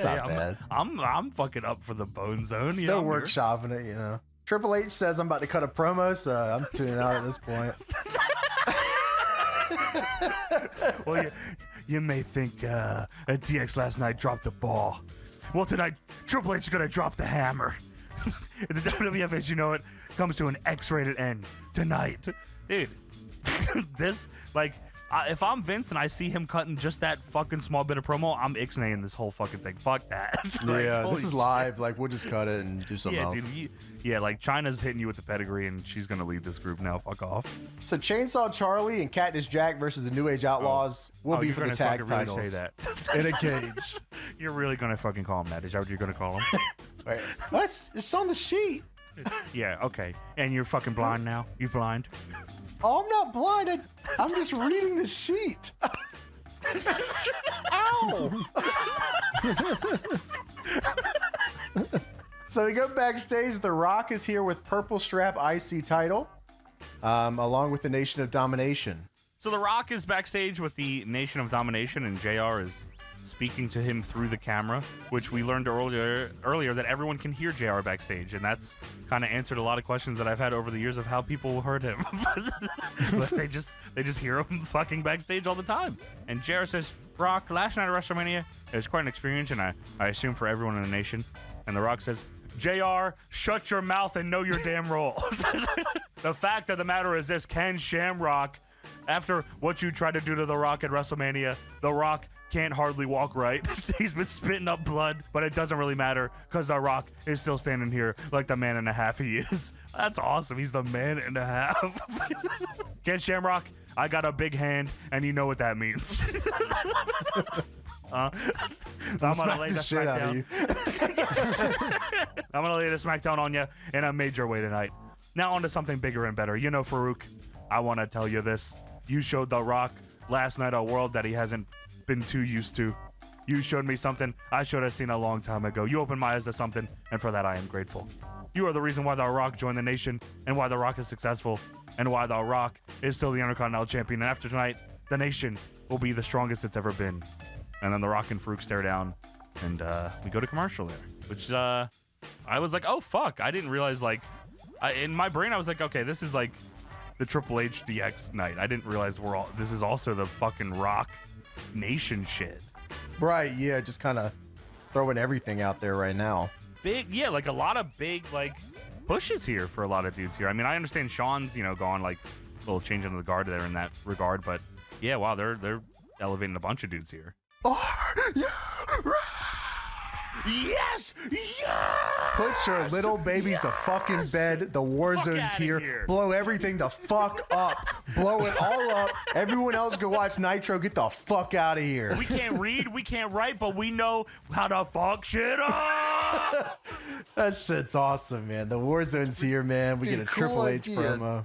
That's not bad. I'm fucking up for the bone zone. They're workshopping it, you know. Triple H says I'm about to cut a promo, so I'm tuning out at this point. Well, you may think that DX last night dropped the ball. Well, tonight, Triple H is going to drop the hammer. The WWF, as you know it, comes to an X-rated end tonight. Dude, this, like, if I'm Vince and I see him cutting just that fucking small bit of promo, I'm ixnaying this whole fucking thing. Fuck that. Like, yeah, this is live. Like, we'll just cut it and do something else. Dude, like, Chyna's hitting you with the pedigree, and she's going to lead this group now. Fuck off. So, Chainsaw Charlie and Cactus Jack versus the New Age Outlaws will be for the tag titles. Really say that. In a cage. You're really going to fucking call him that? Is that what you're going to call him? Wait, what? It's on the sheet. Yeah, okay. And you're fucking blind now? You blind? Oh, I'm not blind. I'm just reading the sheet. Ow! So we go backstage. The Rock is here with Purple Strap IC title, along with the Nation of Domination. So The Rock is backstage with the Nation of Domination, and JR is speaking to him through the camera, which we learned earlier that everyone can hear JR backstage, and that's kind of answered a lot of questions that I've had over the years of how people heard him. But they just hear him fucking backstage all the time. And JR says, Rock, last night at WrestleMania, it was quite an experience, and I assume for everyone in the nation. And The Rock says, JR, shut your mouth and know your damn role. The fact of the matter is this, Ken Shamrock, after what you tried to do to The Rock at WrestleMania, The Rock can't hardly walk right. He's been spitting up blood, but it doesn't really matter because The Rock is still standing here like the man and a half he is. That's awesome. He's the man and a half. Ken Shamrock, I got a big hand, and you know what that means. I'm gonna lay the smackdown. I'm gonna lay the smackdown on you in a major way tonight. Now on to something bigger and better. You know, Farouk, I want to tell you this. You showed The Rock last night a world that he hasn't been too used to. You showed me something I should have seen a long time ago. You opened my eyes to something, and for that I am grateful. You are the reason why The Rock joined the nation, and why The Rock is successful, and why The Rock is still the Intercontinental Champion. And after tonight, the nation will be the strongest it's ever been. And then The Rock and Farouk stare down, and we go to commercial there, which I was like, oh fuck, I didn't realize, like, in my brain I was like, okay, this is like the Triple H DX night. I didn't realize this is also the fucking Rock Nation shit. Right, yeah, just kind of throwing everything out there right now. Big, yeah, like a lot of big, like, pushes here for a lot of dudes here. I mean, I understand Sean's, going, like, a little change into the guard there in that regard, but yeah, wow, they're elevating a bunch of dudes here. Yes! Put your little babies to fucking bed. The war zone's here. Blow everything the fuck up. Blow it all up. Everyone else go watch Nitro. Get the fuck out of here. We can't read, we can't write, but we know how to fuck shit up. That shit's awesome, man. The war zone's here, man. We get a Triple H promo.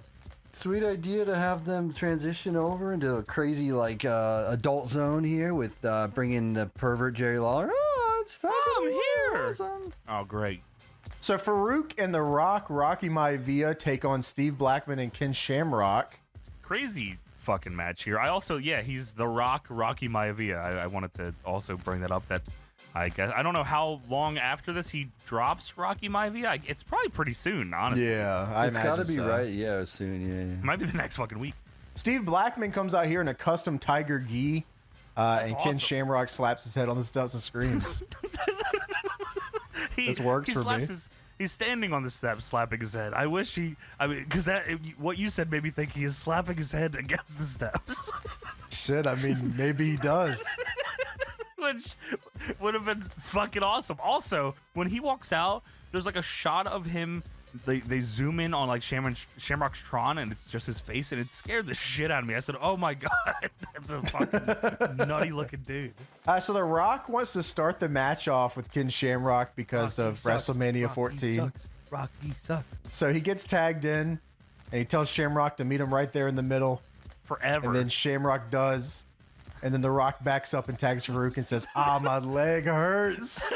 Sweet idea to have them transition over into a crazy, like, adult zone here with bringing the pervert Jerry Lawler. Oh, it's time. I'm here. Oh, great. So Farouk and The Rock, Rocky Maivia, take on Steve Blackman and Ken Shamrock. Crazy fucking match here. I also, he's The Rock, Rocky Maivia. I wanted to also bring that up. That I guess I don't know how long after this he drops Rocky Maivia. It's probably pretty soon, honestly. Yeah, it's got to be right. Yeah, soon. Yeah, might be the next fucking week. Steve Blackman comes out here in a custom tiger gi, and awesome. Ken Shamrock slaps his head on the steps and screams. This works for me. He's standing on the steps, slapping his head. I wish because what you said made me think he is slapping his head against the steps. Shit, I mean, maybe he does. Which would have been fucking awesome. Also, when he walks out, there's like a shot of him. They zoom in on like Shamrock's Tron, and it's just his face, and it scared the shit out of me. I said, "Oh my god, that's a fucking nutty looking dude." So The Rock wants to start the match off with Ken Shamrock because Rocky of sucks. WrestleMania Rocky 14. Sucks. Rocky sucks. So he gets tagged in, and he tells Shamrock to meet him right there in the middle. Forever. And then Shamrock does. And then The Rock backs up and tags Farouk and says, my leg hurts.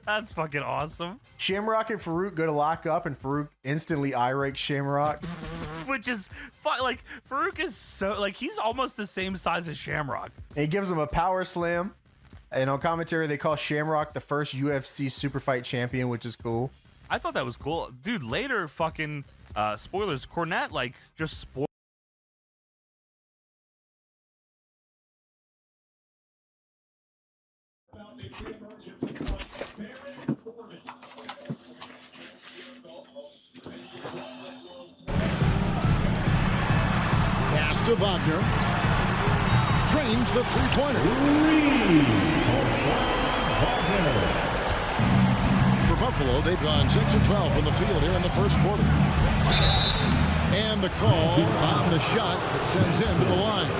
That's fucking awesome. Shamrock and Farouk go to lock up, and Farouk instantly eye rakes Shamrock. Which is fun. Like, Farouk is so, like, he's almost the same size as Shamrock. And he gives him a power slam. And on commentary, they call Shamrock the first UFC super fight champion, which is cool. I thought that was cool. Dude, later fucking spoilers, Cornette like just spoiled. Pass to Wagner. Drains the three-pointer. For Buffalo, they've gone 6 of 12 from the field here in the first quarter. And the call on the shot that sends him to the line.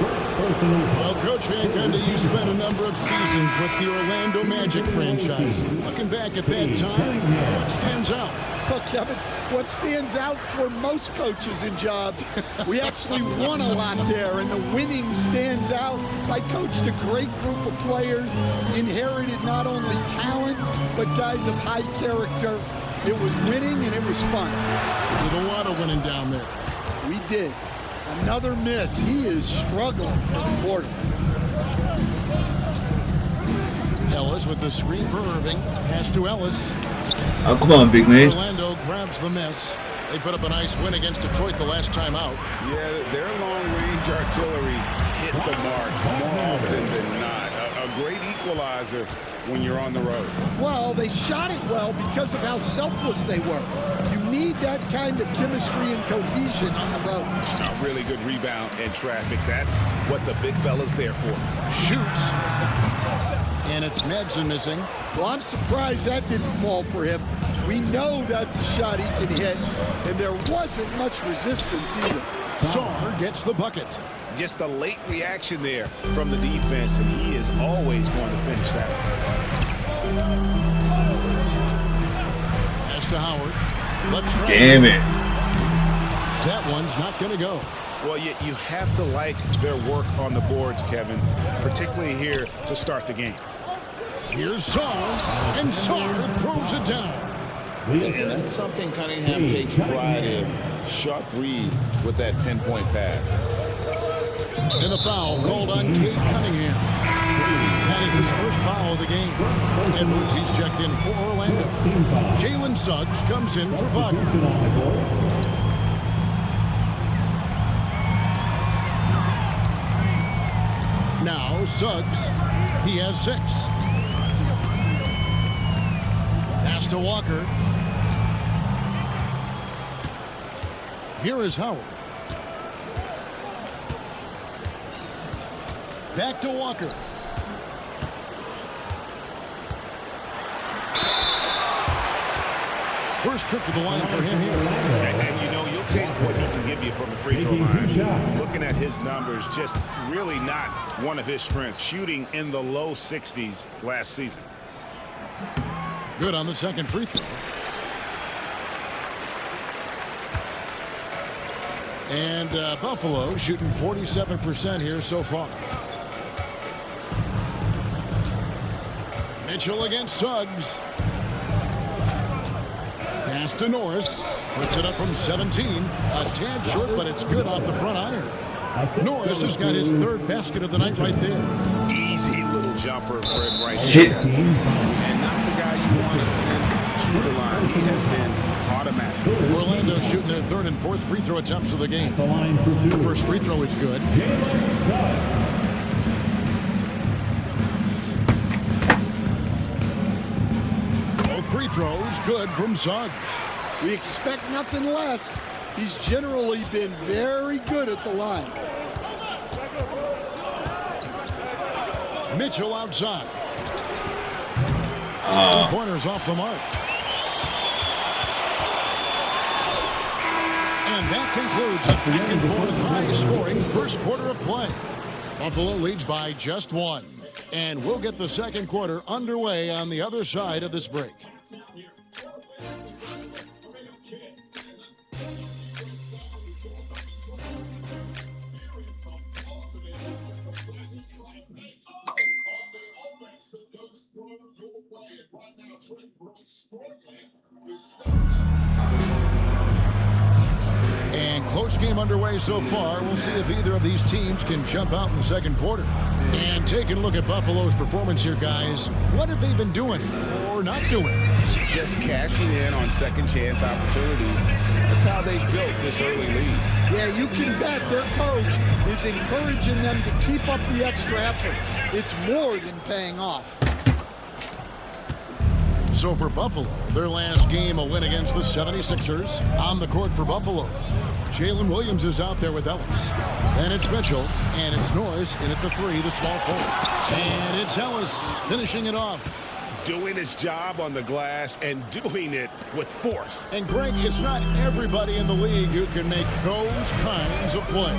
Well, Coach Van Gundy, you spent a number of seasons with the Orlando Magic franchise. Looking back at that time, what stands out? Well, Kevin, what stands out for most coaches in jobs, we actually won a lot there, and the winning stands out. I coached a great group of players, inherited not only talent, but guys of high character. It was winning, and it was fun. Did a lot of winning down there. We did. Another miss. He is struggling for the quarter. Ellis with the screen for Irving. Pass to Ellis. Oh, come on, big man. Orlando grabs the miss. They put up a nice win against Detroit the last time out. Yeah, their long-range artillery hit the mark more often than not. A great equalizer when you're on the road. Well, they shot it well because of how selfless they were. You need that kind of chemistry and cohesion on the road. A really good rebound and traffic. That's what the big fella's there for. Shoots. And it's Madsen missing. Well, I'm surprised that didn't fall for him. We know that's a shot he can hit, and there wasn't much resistance either. Saar gets the bucket. Just a late reaction there from the defense, and he is always going to finish that. Pass to Howard. Damn it. That one's not going to go. Well, you have to like their work on the boards, Kevin, particularly here to start the game. Here's Saar, and Saar throws it down. And that's something Cunningham takes pride in. Sharp read with that pinpoint pass. And the foul called on Cade Cunningham. That is his first foul of the game. Edwards, he's checked in for Orlando. Jalen Suggs comes in for Wagner. Now Suggs, he has 6. Pass to Walker. Here is Howard. Back to Walker. First trip to the line for him here. And you know, you'll take what he can give you from the free throw line. Looking at his numbers, just really not one of his strengths. Shooting in the low 60s last season. Good on the second free throw. And Buffalo shooting 47% here so far. Mitchell against Suggs. Pass to Norris. Puts it up from 17. A tad short, but it's good off the front iron. Norris has got his 3rd basket of the night right there. Easy little jumper for him right Shit. there. And not the guy you want to send to the line. He has been automatic. Orlando shooting their 3rd and 4th free throw attempts of the game. The first free throw is good. Both free throws good from Suggs. We expect nothing less. He's generally been very good at the line. Mitchell outside. Pointers off the mark. And that concludes a back and forth high-scoring first quarter of play. Buffalo leads by just 1. And we'll get the second quarter underway on the other side of this break. And close game underway so far. We'll see if either of these teams can jump out in the second quarter. And taking a look at Buffalo's performance here, guys. What have they been doing or not doing? Just cashing in on second chance opportunities. That's how they built this early lead. Yeah, you can bet their coach is encouraging them to keep up the extra effort. It's more than paying off. So for Buffalo, their last game, a win against the 76ers. On the court for Buffalo, Jalen Williams is out there with Ellis. Then it's Mitchell, and it's Norris in at the 3, the small forward. And it's Ellis finishing it off. Doing his job on the glass and doing it with force. And Greg, it's not everybody in the league who can make those kinds of plays.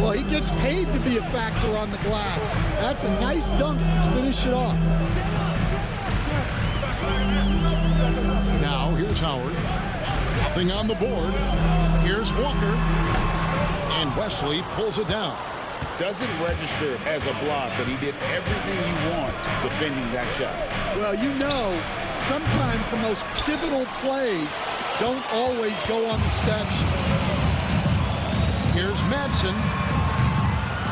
Well, he gets paid to be a factor on the glass. That's a nice dunk to finish it off. Now, here's Howard. Nothing on the board. Here's Walker. And Wesley pulls it down. Doesn't register as a block, but he did everything you want defending that shot. Well, you know, sometimes the most pivotal plays don't always go on the stat sheet. Here's Madsen.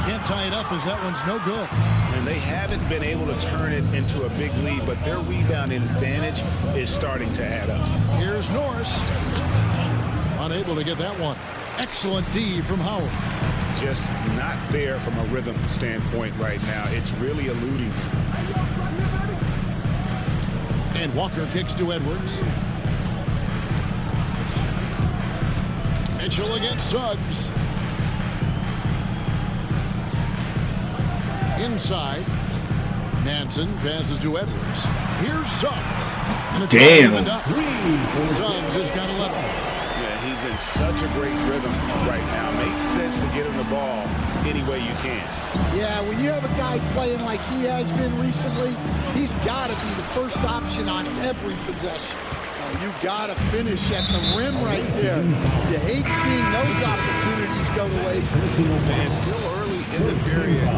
Can't tie it up as that one's no good. And they haven't been able to turn it into a big lead, but their rebounding advantage is starting to add up. Here's Norris. Unable to get that one. Excellent D from Howard. Just not there from a rhythm standpoint right now. It's really eluding him. And Walker kicks to Edwards. Mitchell against Suggs. Inside. Nansen passes to Edwards. Here's Suggs. And it's Damn. Suggs has got 11. Yeah, he's in such a great rhythm right now. Makes sense to get him the ball any way you can. Yeah, when you have a guy playing like he has been recently, he's got to be the first option on every possession. You got to finish at the rim right there. You hate seeing those opportunities go to waste. And it's still early in the period,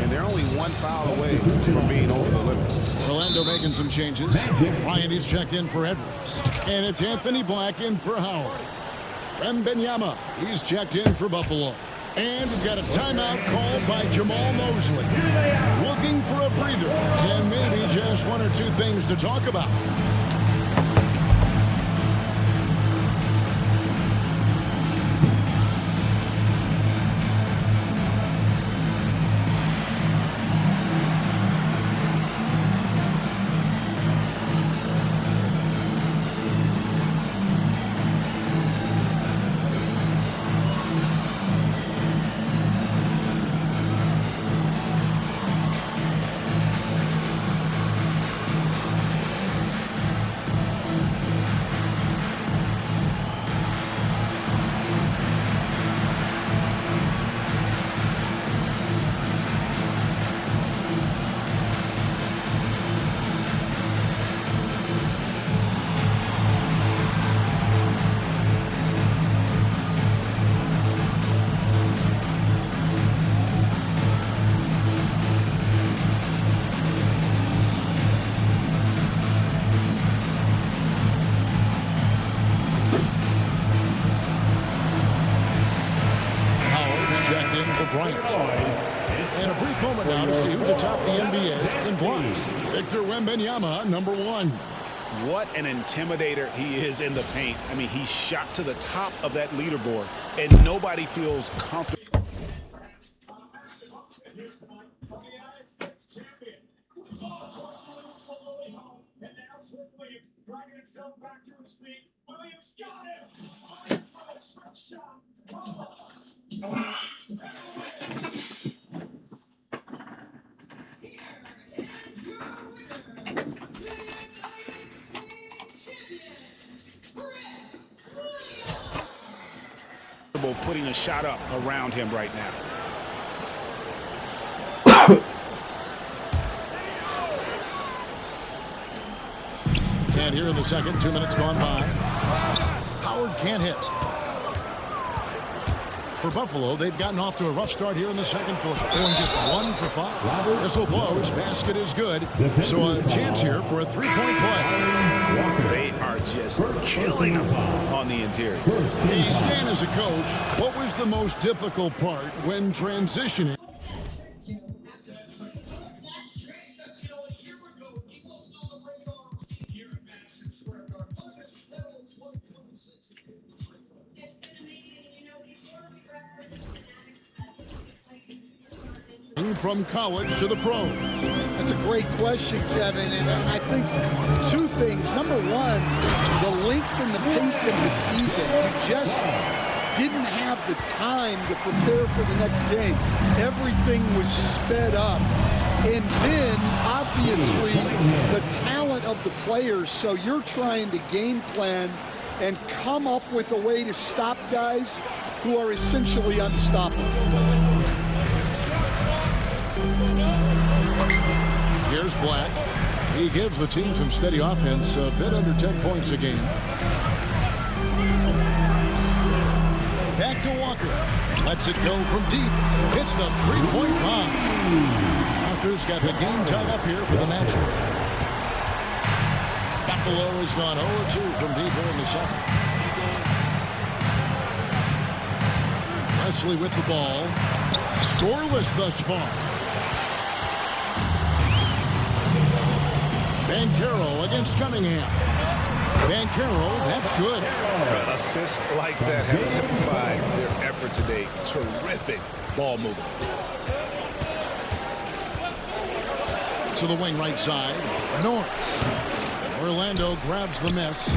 and they're only one foul away from being over the limit. Orlando making some changes. Ryan is checked in for Edwards. And it's Anthony Black in for Howard. Wembanyama, he's checked in for Buffalo. And we've got a timeout called by Jamal Mosley. Looking for a breather and maybe just one or two things to talk about. And a brief moment now to see who's atop the NBA in blocks. Victor Wembanyama, number 1. What an intimidator he is in the paint. I mean, he's shot to the top of that leaderboard, and nobody feels comfortable. Putting a shot up around him right now. And here in the second, 2 minutes gone by. Howard can't hit. For Buffalo, they've gotten off to a rough start here in the second quarter. Going just 1 for 5. Whistle blows. Basket is good. So a chance here for a three-point play. They are just killing them on the interior. Hey, Stan, as a coach, what was the most difficult part when transitioning? From college to the pros. That's a great question, Kevin, and I think two things. Number one, the length and the pace of the season. You just didn't have the time to prepare for the next game. Everything was sped up. And then, obviously, the talent of the players. So you're trying to game plan and come up with a way to stop guys who are essentially unstoppable. Here's Black. He gives the team some steady offense, a bit under 10 points a game. Back to Walker. Lets it go from deep. Hits the three-point bomb. Walker's got the game tied up here for the matchup. Buffalo has gone 0-2 from deep here in the second. Wesley with the ball. Scoreless thus far. Banchero against Cunningham. Banchero, that's good. Assists like that have typified their effort today. Terrific ball movement. To the wing right side. Norris. Orlando grabs the miss.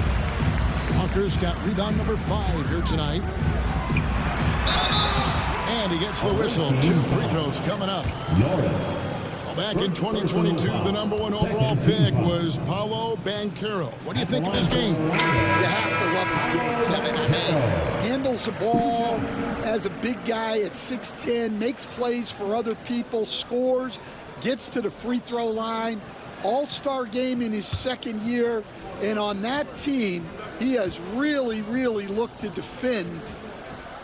Walker's got rebound number 5 here tonight. And he gets the whistle. 2 free throws coming up. Back in 2022, the number 1 overall pick was Paolo Banchero. What do you think of his game? You have to love his game, Kevin. I mean, handles the ball as a big guy at 6'10", makes plays for other people, scores, gets to the free throw line. All-star game in his second year. And on that team, he has really, really looked to defend.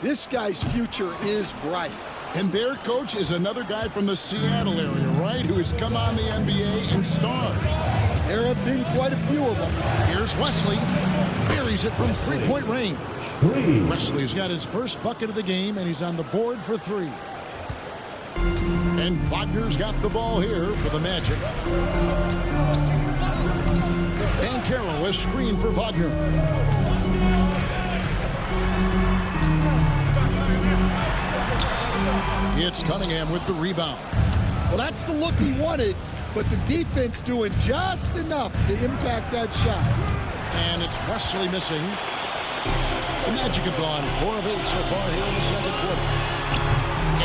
This guy's future is bright. And their coach is another guy from the Seattle area, right, who has come on the NBA and starred. There have been quite a few of them. Here's Wesley. Buries it from three-point range. Wesley's got his first bucket of the game, and he's on the board for 3. And Wagner's got the ball here for the Magic. Banchero, a screen for Wagner. It's Cunningham with the rebound. Well, that's the look he wanted, but the defense doing just enough to impact that shot. And it's Wesley missing. The Magic have gone 4 of 8 so far here in the second quarter.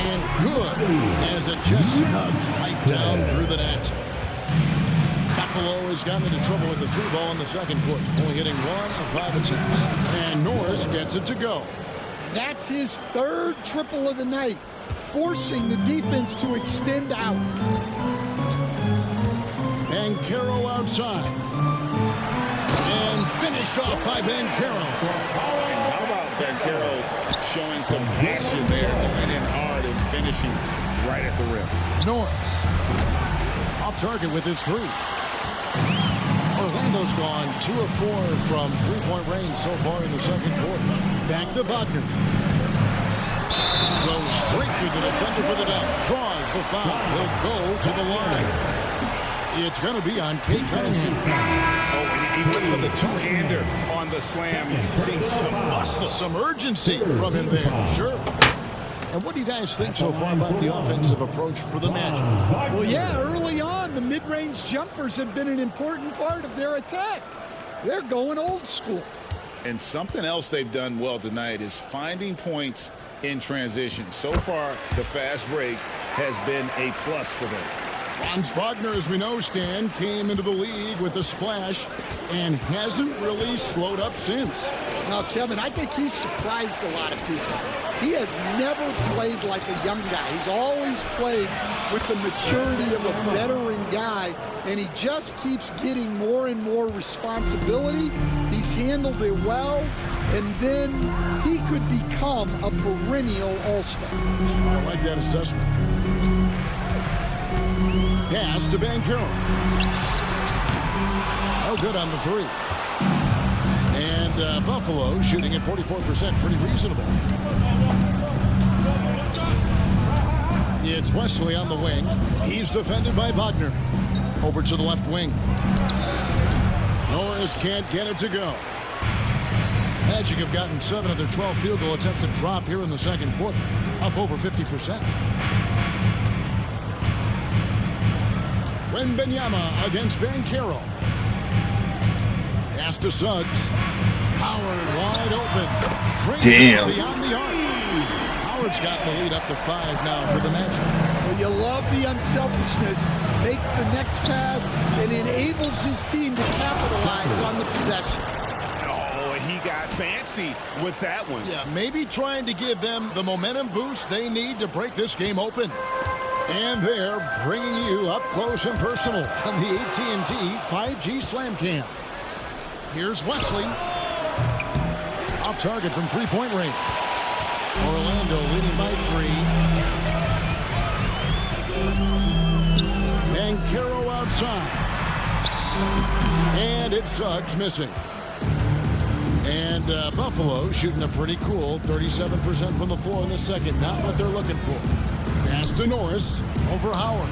And good, as it just snugs right down through the net. Buffalo has gotten into trouble with the 3 ball in the second quarter, only hitting 1 of 5 attempts. And Norris gets it to go. That's his 3rd triple of the night, forcing the defense to extend out. Banchero outside. And finished off by Banchero. How about Banchero showing some passion there, going in hard and finishing right at the rim. Norris. Off target with his 3. Orlando's gone 2 of 4 from three-point range so far in the second quarter. Back to Wagner. Goes straight through the defender for the dunk. Draws the foul. He'll go to the line. It's going to be on Kate Cunningham. Oh, he went for the two-hander on the slam. Seeing some muscle. Some urgency from him there. Sure. And what do you guys think so far about the offensive approach for the Magic? Well, yeah, early on, the mid-range jumpers have been an important part of their attack. They're going old school. And something else they've done well tonight is finding points in transition. So far, the fast break has been a plus for them. Franz Wagner, as we know, Stan, came into the league with a splash and hasn't really slowed up since. Now, Kevin, I think he's surprised a lot of people. He has never played like a young guy. He's always played with the maturity of a veteran guy, and he just keeps getting more and more responsibility. He He's handled it well, and then he could become a perennial all-star. I like that assessment. Pass to Banchero. Oh, good on the three. And Buffalo shooting at 44%, pretty reasonable. It's Wesley on the wing. He's defended by Wagner. Over to the left wing. Norris can't get it to go. Magic have gotten 7 of their 12 field goal attempts to drop here in the second quarter, up over 50%. Wembanyama against Banchero. Pass to Suggs. Howard wide open. Damn. Beyond the arc. Howard's got the lead up to 5 now for the Magic. Well, you love the unselfishness. Makes the next pass and enables his team to capitalize on the possession. Oh, he got fancy with that one. Yeah, maybe trying to give them the momentum boost they need to break this game open. And they're bringing you up close and personal on the AT&T 5G Slam Cam. Here's Wesley. Off target from three-point range. Orlando leading by 3. Banchero outside. And it's Suggs missing. And Buffalo shooting a pretty cool 37% from the floor in the second. Not what they're looking for. Pass to Norris over Howard.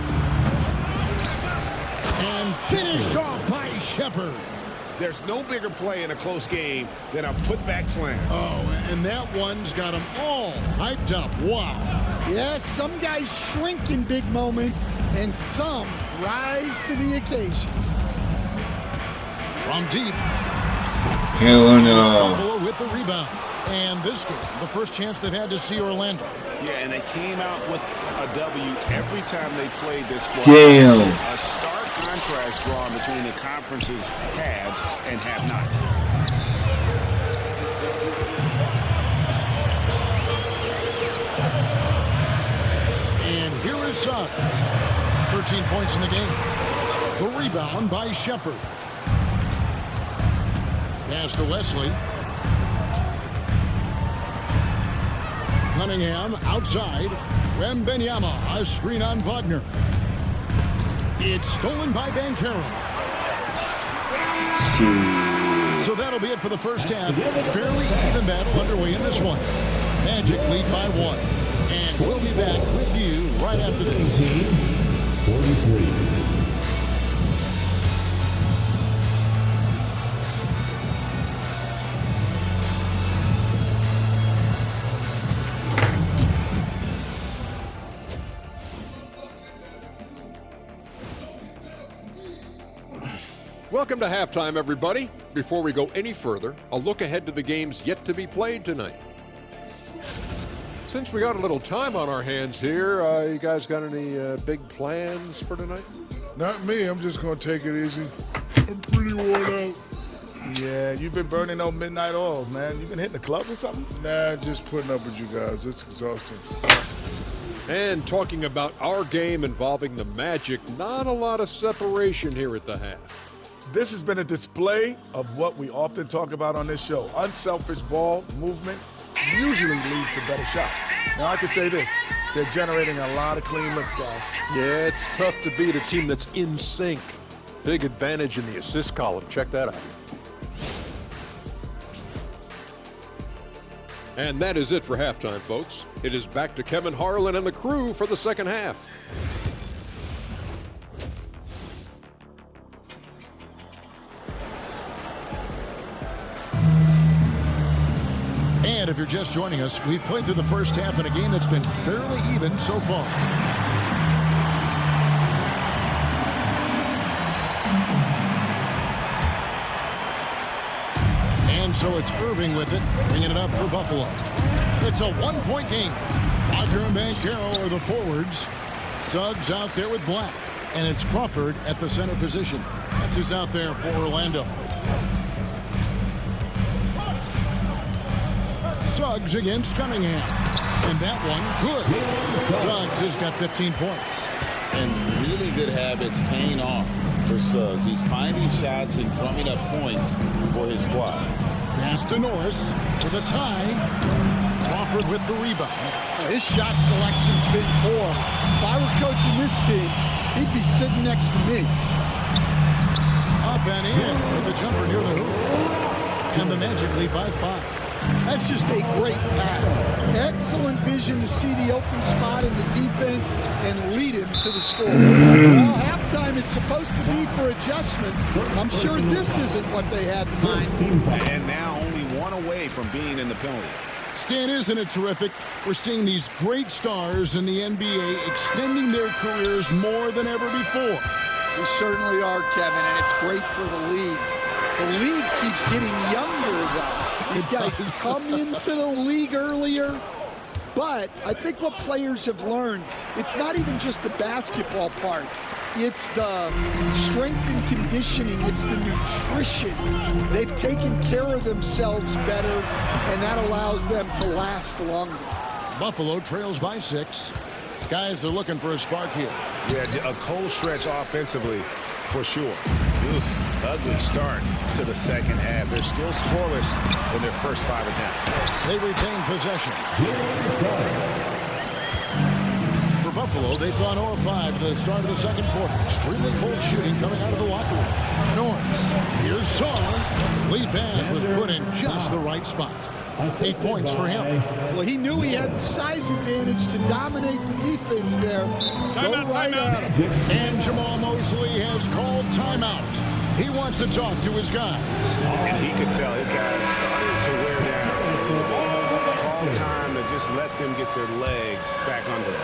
And finished off by Shepard. There's no bigger play in a close game than a putback slam. Oh, and that one's got them all hyped up. Wow. Yes, some guys shrink in big moments, and some rise to the occasion. From deep. Hell no. Buffalo with the rebound. And this game, the first chance they've had to see Orlando. Yeah, and they came out with a W every time they played this squad. Damn. A stark contrast drawn between the conference's haves and have-nots. And here is Suggs. 13 points in the game. The rebound by Shepard. Pass to Wesley. Cunningham outside. Wembanyama, a screen on Wagner. It's stolen by Banchero. So that'll be it for the first half. Fairly even battle underway in this one. Magic lead by 1. And we'll be back with you right after this. 43. Welcome to halftime, everybody. Before we go any further, a look ahead to the games yet to be played tonight. Since we got a little time on our hands here, you guys got any big plans for tonight? Not me. I'm just going to take it easy. I'm pretty worn out. Yeah, you've been burning those midnight oils, man. You been hitting the clubs or something? Nah, just putting up with you guys. It's exhausting. And talking about our game involving the Magic, not a lot of separation here at the half. This has been a display of what we often talk about on this show. Unselfish ball movement usually leads to better shots. Now, I can say this. They're generating a lot of clean looks, guys. Yeah, it's tough to beat a team that's in sync. Big advantage in the assist column. Check that out. And that is it for halftime, folks. It is back to Kevin Harlan and the crew for the second half. And if you're just joining us, we've played through the first half in a game that's been fairly even so far. And so it's Irving with it, bringing it up for Buffalo. It's a one-point game. Wagner and Banchero are the forwards. Suggs out there with Black. And it's Crawford at the center position. That's who's out there for Orlando. Suggs against Cunningham. And that one, good. Suggs has got 15 points. And really good habits paying off. for Suggs. He's finding shots and drumming up points for his squad. Pass to Norris for the tie. Crawford with the rebound. His shot selection's been poor. If I were coaching this team, he'd be sitting next to me. Up and in with the jumper near the hoop. And the Magic lead by 5. That's just a great pass. Excellent vision to see the open spot in the defense and lead him to the score. Well, halftime is supposed to be for adjustments. I'm sure this isn't what they had in mind. And now only one away from being in the penalty. Stan, isn't it terrific? We're seeing these great stars in the NBA extending their careers more than ever before. We certainly are, Kevin, and it's great for the league. The league keeps getting younger, though. These guys come into the league earlier, but I think what players have learned, it's not even just the basketball part. It's the strength and conditioning. It's the nutrition. They've taken care of themselves better, and that allows them to last longer. Buffalo trails by 6. Guys are looking for a spark here. Yeah, a cold stretch offensively for sure. Oof, ugly start to the second half. They're still scoreless in their first 5 attempts. They retain possession. For Buffalo, they've gone 0-5 to the start of the second quarter. Extremely cold shooting coming out of the locker room. Norris, here's Shaw. Lead pass was put in just the right spot. 8 points for him. Well, he knew he had the size advantage to dominate the defense there. Go right at him. And Jamal Mosley has called timeout. He wants to talk to his guys. And he could tell his guys started to wear down. Call time to just let them get their legs back under them.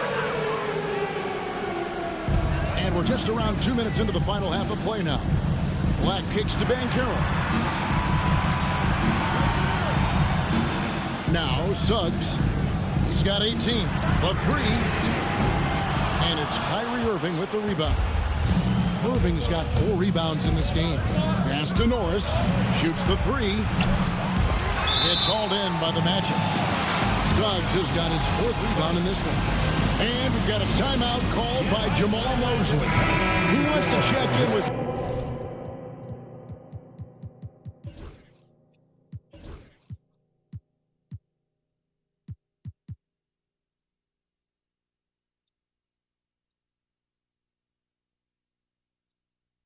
And we're just around 2 minutes into the final half of play now. Black kicks to Banchero. Now Suggs. He's got 18. The 3. And it's Kyrie Irving with the rebound. Irving's got 4 rebounds in this game. Pass to Norris. Shoots the 3. It's hauled in by the Magic. Suggs has got his 4th rebound in this one. And we've got a timeout called by Jamal Mosley. He wants to check in with...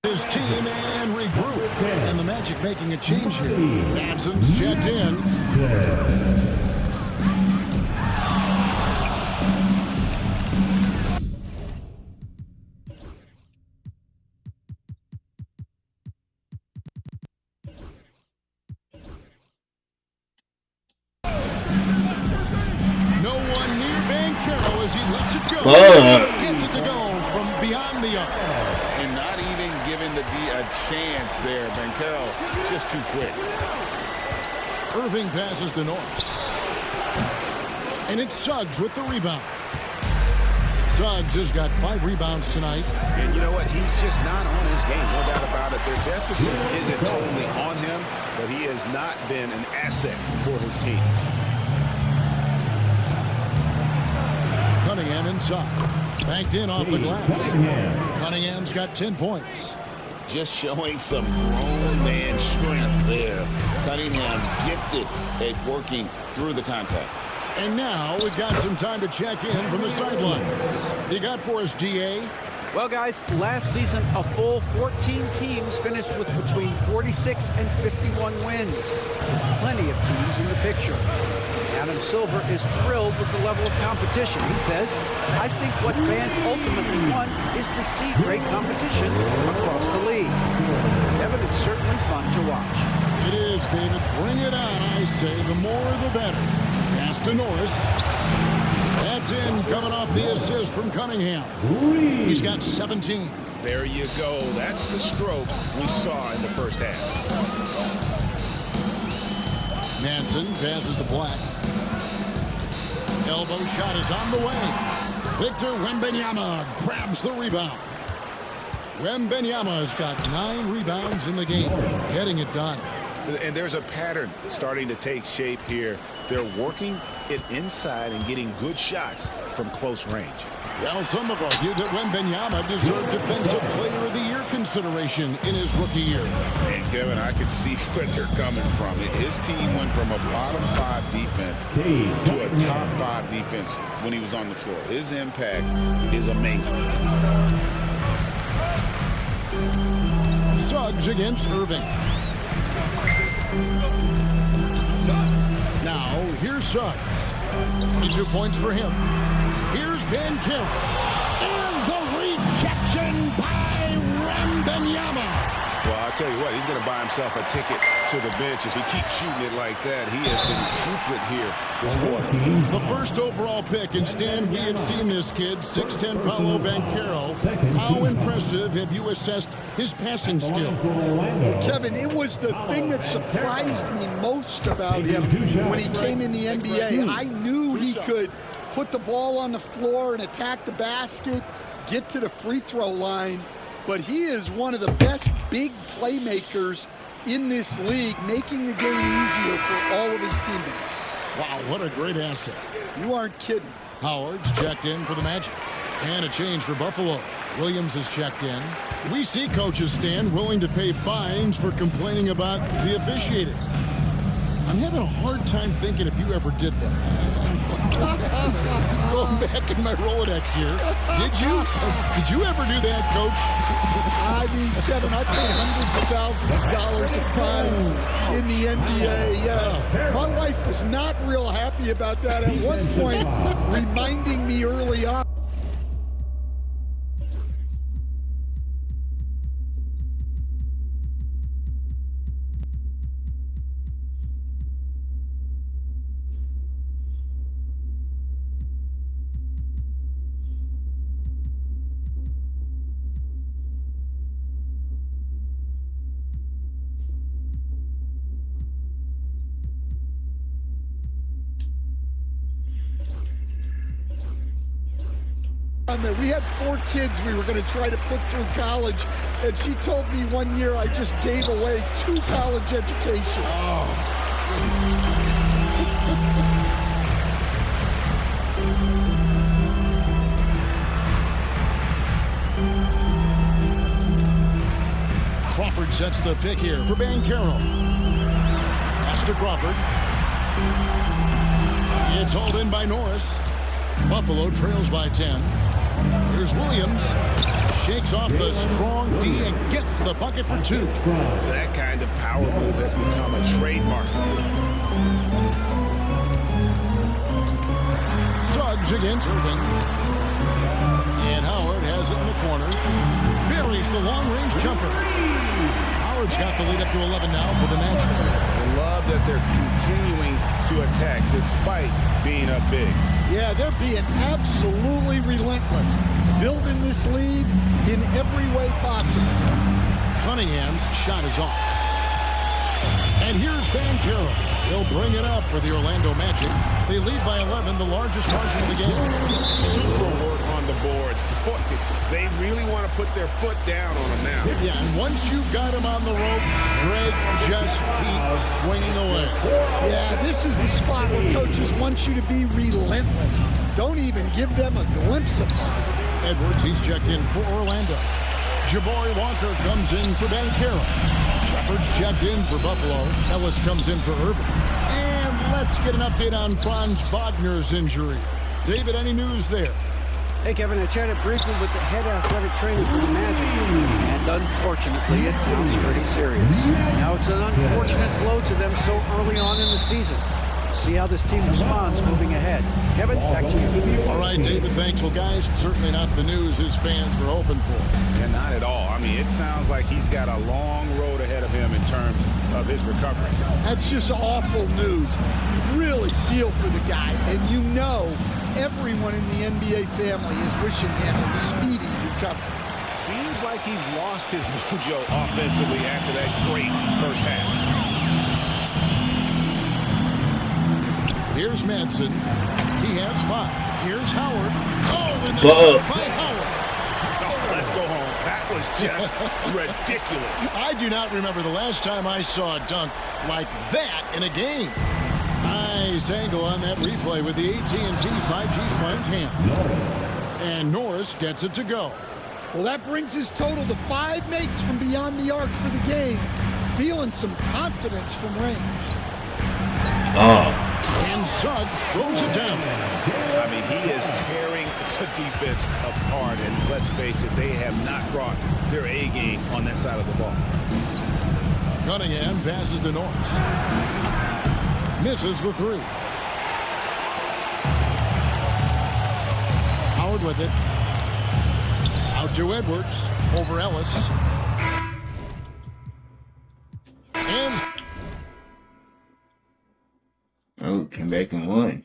his team and regroup. And the Magic making a change here. Absence checked in. No one near Banchero as he lets it go. Gets it to go from beyond the arc. And not even giving the D a chance there. Banchero just too quick. Irving passes to Norris. And it's Suggs with the rebound. Suggs has got 5 rebounds tonight. And you know what? He's just not on his game. No doubt about it. Their deficit isn't totally on him, but he has not been an asset for his team. Cunningham inside. Banked in off the glass. Cunningham's got 10 points. Just showing some grown man strength there. Cunningham gifted at working through the contact. And now we've got some time to check in from the sidelines. You got for us, DA? Well, guys, last season, a full 14 teams finished with between 46 and 51 wins. Plenty of teams in the picture. Adam Silver is thrilled with the level of competition. He says, I think what fans ultimately want is to see great competition across the league. Kevin, it's certainly fun to watch. It is, David. Bring it on, I say. The more, the better. Pass to Norris. That's in, coming off the assist from Cunningham. He's got 17. There you go. That's the stroke we saw in the first half. Manson passes to Black. Elbow shot is on the way. Victor Wembanyama grabs the rebound. Wembanyama's got 9 rebounds in the game, getting it done. And there's a pattern starting to take shape here. They're working it inside and getting good shots from close range. Well, some have argued that Wembanyama deserved Defensive Player of the Year consideration in his rookie year. And Kevin, I could see where they're coming from. His team went from a bottom 5 defense to a top 5 defense when he was on the floor. His impact is amazing. Suggs against Irving. Now, here's Suggs. 22 points for him. Here's Ben Carroll. And the rejection by Wembanyama. Well, I'll tell you what, he's going to buy himself a ticket to the bench if he keeps shooting it like that. He has been putrid here this quarter. The first overall pick, and Stan, we have seen this kid, 6'10" Paolo Banchero. How impressive have you assessed his passing skill? Kevin, it was the thing that surprised me most about him when he came in the NBA. I knew he could put the ball on the floor and attack the basket, get to the free throw line, but he is one of the best big playmakers in this league, making the game easier for all of his teammates. Wow, what a great asset. You aren't kidding. Howard's checked in for the Magic. And a change for Buffalo. Williams is checked in. We see coaches, Stan, willing to pay fines for complaining about the officiating. I'm having a hard time thinking if you ever did that. Going back in my Rolodex here. Did you ever do that, Coach? I mean, Kevin, I paid hundreds of thousands of dollars of fines in the NBA. Yeah, my wife was not real happy about that at one point, reminding me early on. We had 4 kids we were going to try to put through college, and she told me one year I just gave away 2 college educations. Crawford sets the pick here for Banchero. Pass to Crawford. It's hauled in by Norris. Buffalo trails by 10. Here's Williams. Shakes off the strong D and gets to the bucket for 2. That kind of power move has become a trademark. Suggs against Irving. And Howard has it in the corner. Buries the long-range jumper. Howard's got the lead up to 11 now for the Magic. I love that they're continuing to attack despite being up big. Yeah, they're being absolutely relentless, building this lead in every way possible. Cunningham's shot is off. And here's Banchero. He'll bring it up for the Orlando Magic. They lead by 11, the largest margin of the game. Super work on the boards. Boy, they really want to put their foot down on them now. Yeah, and once you've got him on the rope, Greg just keeps swinging away. Yeah, this is the spot where coaches want you to be relentless. Don't even give them a glimpse of it. Edwards, he's checked in for Orlando. Jabari Walker comes in for Banchero. Shepard's checked in for Buffalo. Ellis comes in for Irving. And let's get an update on Franz Wagner's injury. David, any news there? Hey, Kevin, I chatted briefly with the head athletic trainer for the Magic, and unfortunately, it sounds pretty serious. Now, it's an unfortunate blow to them so early on in the season. See how this team responds moving ahead. Kevin, back to you. All right, David, thanks. Well, guys, certainly not the news his fans were hoping for. Yeah, not at all. I mean, it sounds like he's got a long road ahead of him in terms of his recovery. That's just awful news. You really feel for the guy, and you know everyone in the NBA family is wishing him a speedy recovery. Seems like he's lost his mojo offensively after that great first half. Here's Manson. He has 5. Here's Howard. Oh, and by Howard. Oh, let's go home. That was just ridiculous. I do not remember the last time I saw a dunk like that in a game. Nice angle on that replay with the AT&T 5G Slam Cam. And Norris gets it to go. Well, that brings his total to 5 makes from beyond the arc for the game. Feeling some confidence from range. And Suggs throws it down. I mean, he is tearing the defense apart. And let's face it, they have not brought their A game on that side of the ball. Cunningham passes to Norris. Misses the 3. Howard with it. Out to Edwards. Over Ellis. And Oh, came back and won.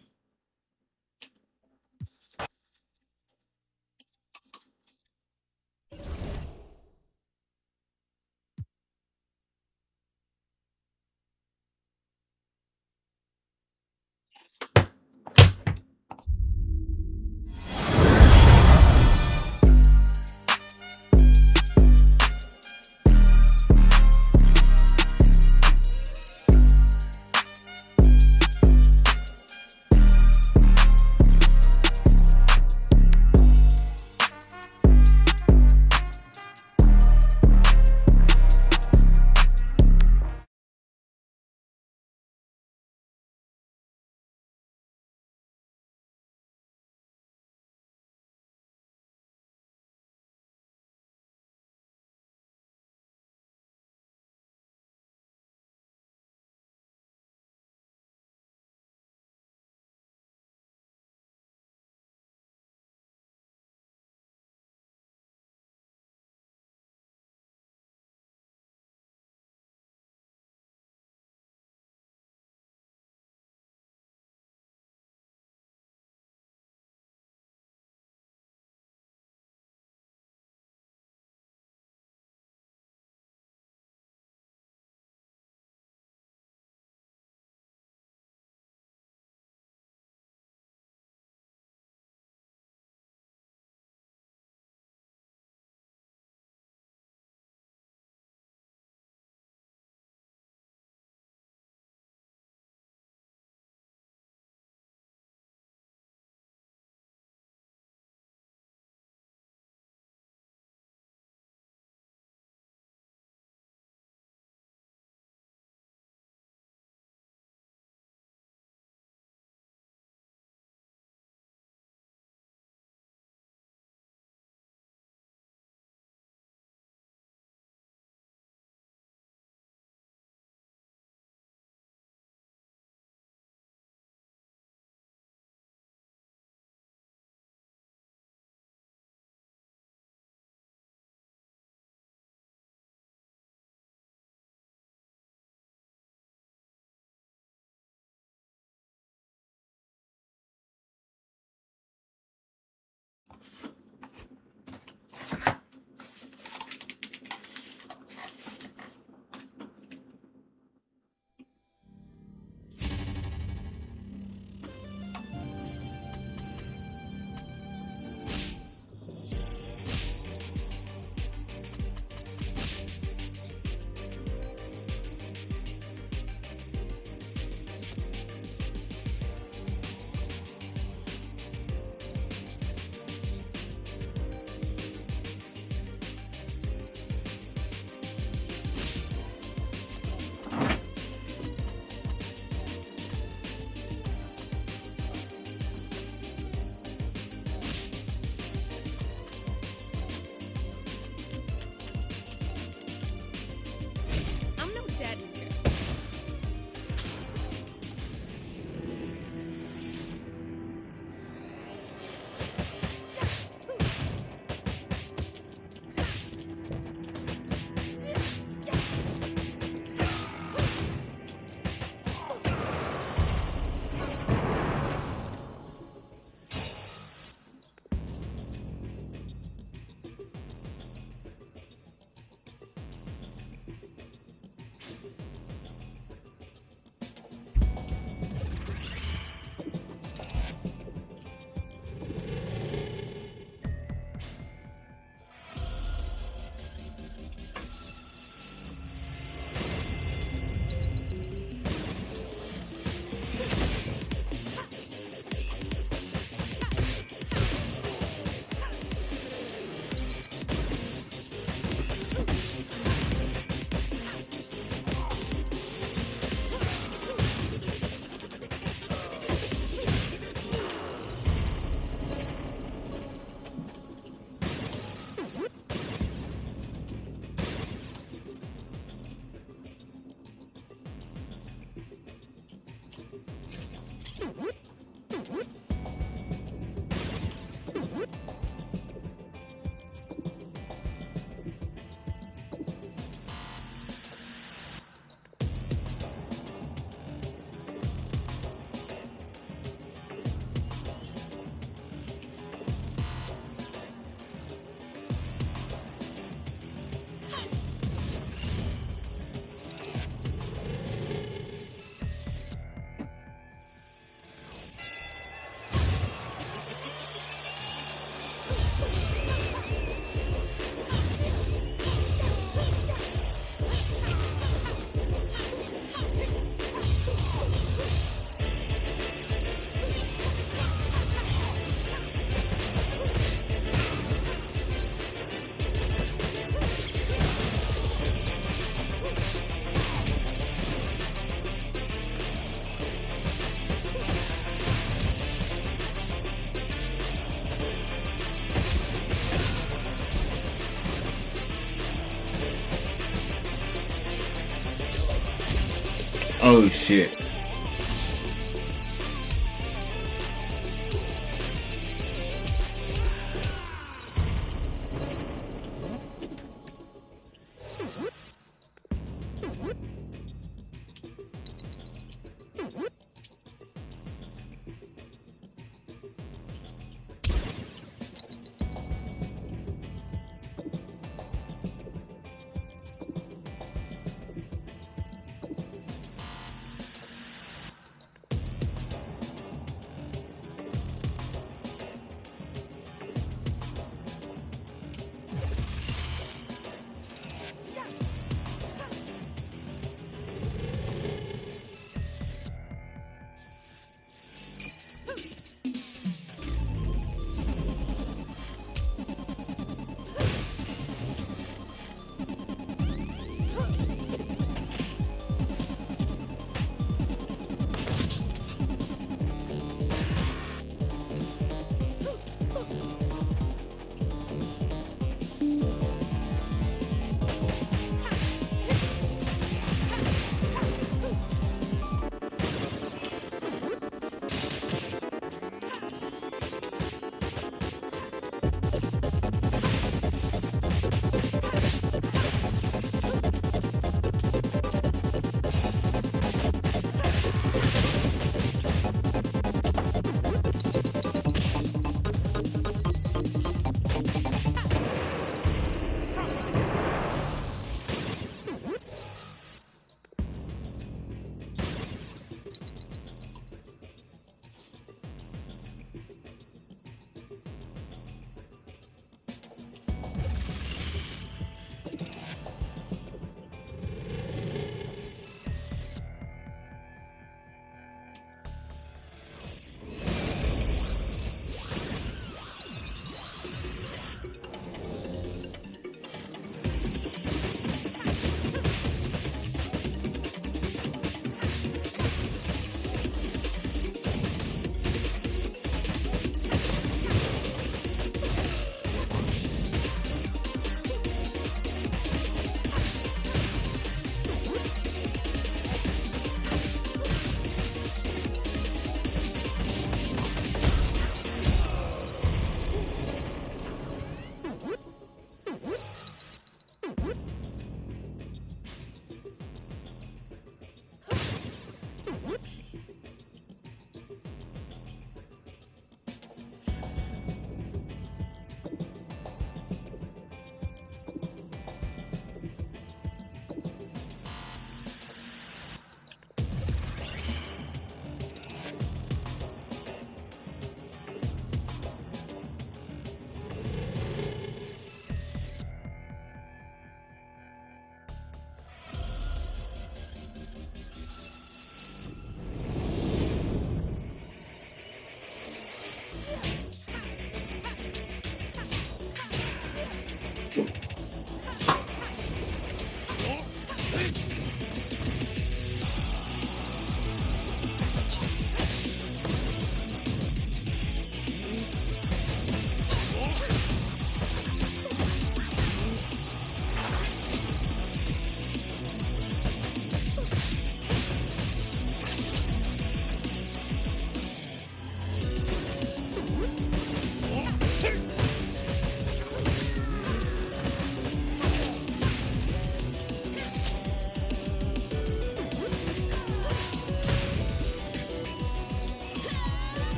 Oh shit.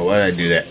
why did I do that?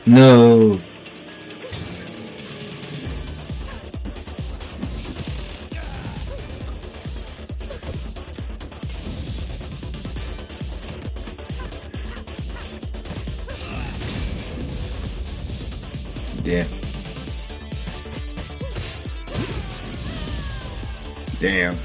No. Damn. Damn.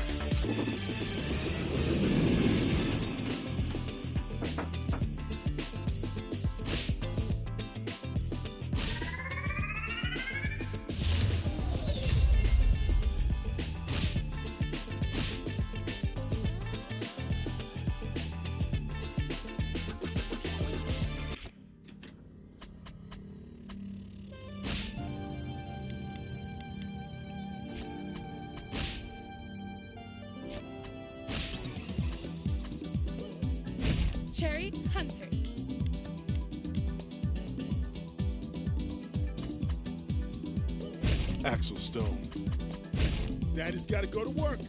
Cherry Hunter. Axel Stone. Daddy's got to go to work.